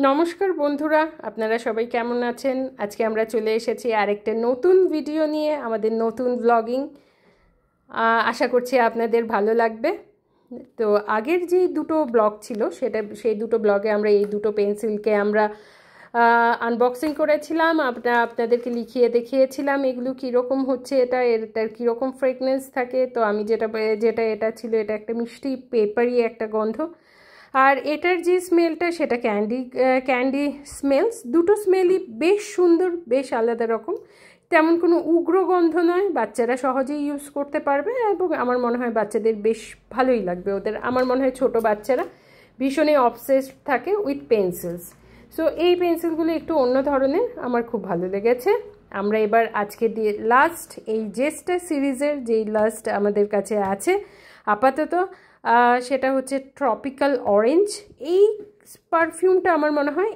নমস্কার বন্ধুরা, আপনারা সবাই কেমন আছেন? আজকে আমরা চলে এসেছি আরেকটা নতুন ভিডিও নিয়ে, আমাদের নতুন ব্লগিং। আশা করছি আপনাদের ভালো লাগবে। তো আগের যে দুটো ব্লগ ছিল সেই দুটো ব্লগে আমরা এই দুটো পেন্সিলকে আমরা আনবক্সিং করেছিলাম, আপনাদেরকে লিখিয়ে দেখিয়েছিলাম এগুলো কীরকম হচ্ছে, এটার কীরকম ফ্রেগনেন্স থাকে। তো আমি এটা ছিল, এটা একটা মিষ্টি পেপারি একটা গন্ধ, আর এটার যে স্মেলটা সেটা ক্যান্ডি স্মেলস। দুটো স্মেলই বেশ সুন্দর, বেশ আলাদা রকম, তেমন কোনো উগ্র গন্ধ নয়, বাচ্চারা সহজেই ইউজ করতে পারবে এবং আমার মনে হয় বাচ্চাদের বেশ ভালোই লাগবে ওদের। আমার মনে হয় ছোটো বাচ্চারা ভীষণই অবসেসড থাকে উইথ পেন্সিলস। সো এই পেন্সিলগুলো একটু অন্য ধরনের, আমার খুব ভালো লেগেছে। আমরা এবার আজকে দিয়ে লাস্ট এই জেস্টা সিরিজের যেই লাস্ট আমাদের কাছে আছে আপাতত, সেটা হচ্ছে ট্রপিক্যাল অরেঞ্জ। এই পারফিউমটা আমার মনে হয়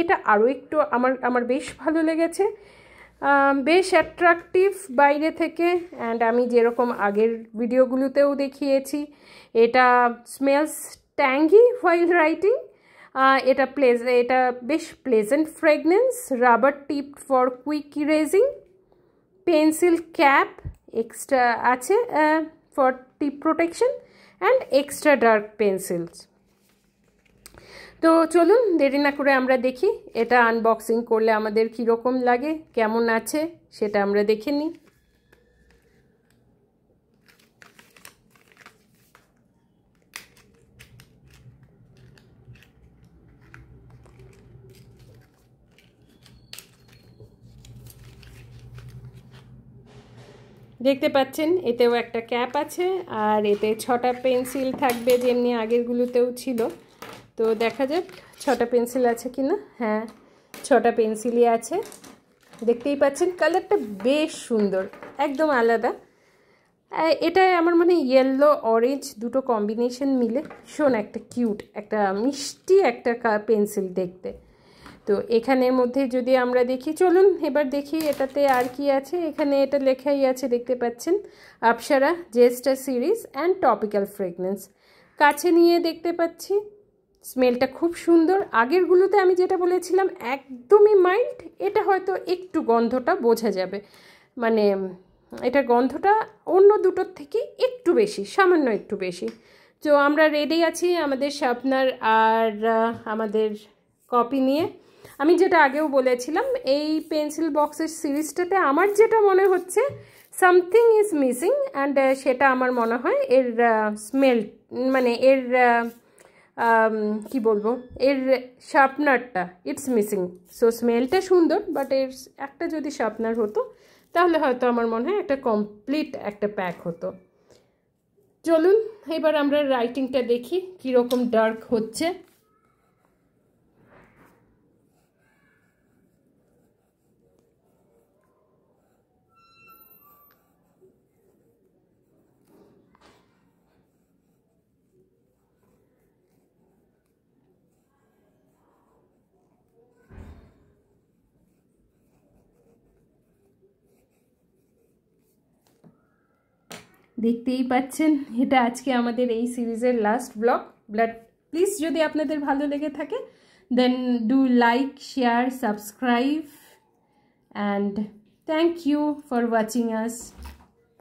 এটা আরও একটু আমার বেশ ভালো লেগেছে, বেশ অ্যাট্রাকটিভ বাইরে থেকে। অ্যান্ড আমি যেরকম আগের ভিডিওগুলোতেও দেখিয়েছি, এটা স্মেলস ট্যাঙ্গি হোয়াইল রাইটিং। এটা বেশ pleasant fragrance, rubber tip for quick erasing, pencil cap extra আছে for tip protection and extra dark pencils. তো চলুন দেরি না করে আমরা দেখি এটা আনবক্সিং করলে আমাদের কীরকম লাগে, কেমন আছে সেটা আমরা দেখে নিই। দেখতে পাচ্ছেন এতেও একটা ক্যাপ আছে, আর এতে 6টা পেন্সিল থাকবে যেমনি আগেরগুলোতেও ছিল। তো দেখা যাক 6টা পেন্সিল আছে কিনা। হ্যাঁ, 6টা পেন্সিলই আছে। দেখতেই পাচ্ছেন কালারটা বেশ সুন্দর, একদম আলাদা। এটা আমার মনে হয় ইয়েলো অরেঞ্জ দুটো কম্বিনেশন মিলে ভীষণ একটা কিউট, একটা মিষ্টি একটা পেন্সিল দেখতে। তো এখানের মধ্যে যদি আমরা দেখি, চলুন এবার দেখি এটাতে আর কি আছে। এখানে এটা লেখাই আছে, দেখতে পাচ্ছেন, আপসারা জেস্টা সিরিজ অ্যান্ড টপিক্যাল ফ্রেগনেন্স। কাছে নিয়ে দেখতে পাচ্ছি স্মেলটা খুব সুন্দর। আগেরগুলোতে আমি যেটা বলেছিলাম একদমই মাইল্ড, এটা হয়তো একটু গন্ধটা বোঝা যাবে, মানে এটা গন্ধটা অন্য দুটোর থেকে একটু বেশি, সামান্য একটু বেশি। তো আমরা রেডি আছি আমাদের শার্পনার আর আমাদের কপি নিয়ে। আমি যেটা আগেও বলেছিলাম, এই পেন্সিল বক্সের সিরিজটাতে আমার যেটা মনে হচ্ছে সামথিং ইজ মিসিং, অ্যান্ড সেটা আমার মনে হয় এর স্মেল, মানে এর কি বলবো, এর শার্পনারটা ইটস মিসিং। সো স্মেলটা সুন্দর, বাট এর একটা যদি শার্পনার হতো তাহলে হয়তো আমার মনে হয় একটা কমপ্লিট একটা প্যাক হতো। চলুন এবার আমরা রাইটিংটা দেখি কীরকম ডার্ক হচ্ছে। দেখতেই পাচ্ছেন এটা আজকে আমাদের এই সিরিজের লাস্ট ব্লগ। প্লিজ যদি আপনাদের ভালো লেগে থাকে, then do like, share, subscribe, and thank you for watching us.